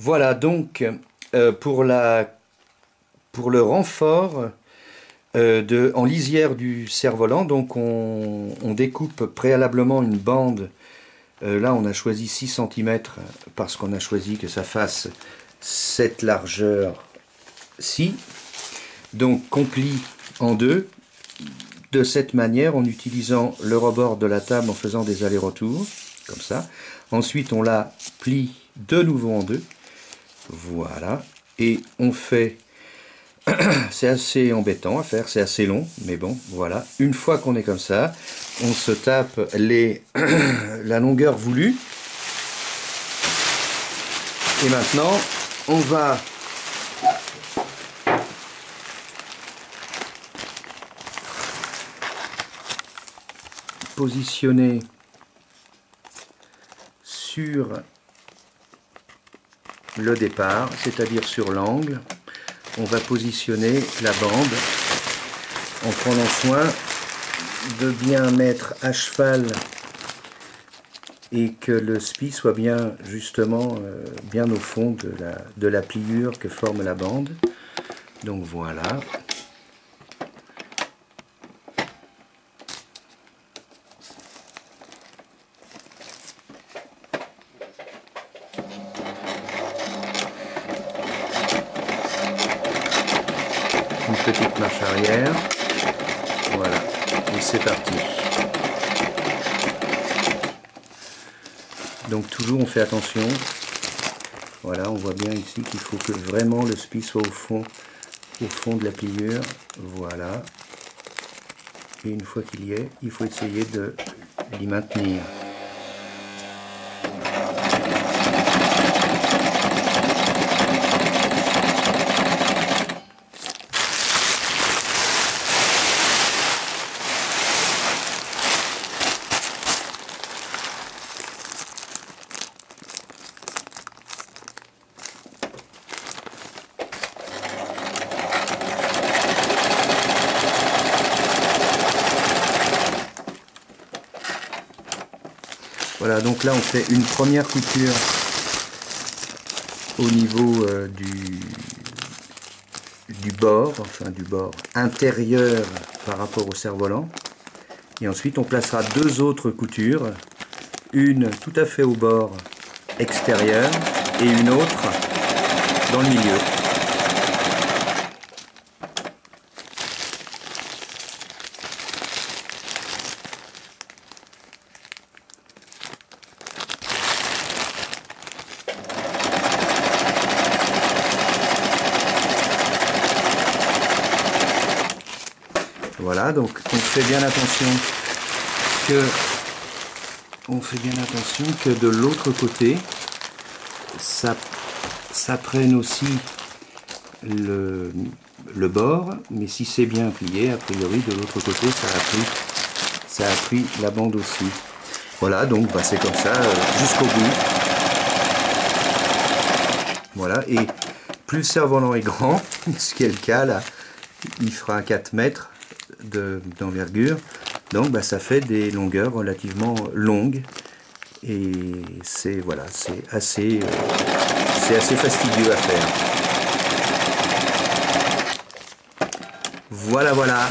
Voilà donc pour le renfort en lisière du cerf-volant, donc on découpe préalablement une bande. Là on a choisi 6 cm parce qu'on a choisi que ça fasse cette largeur-ci. Donc qu'on plie en deux de cette manière en utilisant le rebord de la table en faisant des allers-retours comme ça. Ensuite on la plie de nouveau en deux. Voilà, et on fait, c'est assez embêtant à faire, c'est assez long, mais bon, voilà. Une fois qu'on est comme ça, on se tape la longueur voulue. Et maintenant, on va positionner sur le départ, c'est-à-dire sur l'angle. On va positionner la bande en prenant soin de bien mettre à cheval et que le spi soit bien justement bien au fond de la pliure que forme la bande. Donc voilà. Une petite marche arrière, voilà, et c'est parti. Donc toujours on fait attention, voilà, on voit bien ici qu'il faut que vraiment le spi soit au fond de la pliure, voilà. Et une fois qu'il y est, il faut essayer de l'y maintenir. Voilà, donc là on fait une première couture au niveau du bord, enfin du bord intérieur par rapport au cerf-volant. Et ensuite on placera deux autres coutures, une tout à fait au bord extérieur et une autre dans le milieu. Voilà, donc on fait bien attention que de l'autre côté ça prenne aussi le bord, mais si c'est bien plié, a priori de l'autre côté ça appuie la bande aussi. Voilà, donc bah, c'est comme ça jusqu'au bout. Voilà, et plus le cerf-volant est grand, ce qui est le cas là, il fera 4 mètres d'envergure, donc bah, ça fait des longueurs relativement longues et c'est voilà, c'est assez fastidieux à faire. Voilà.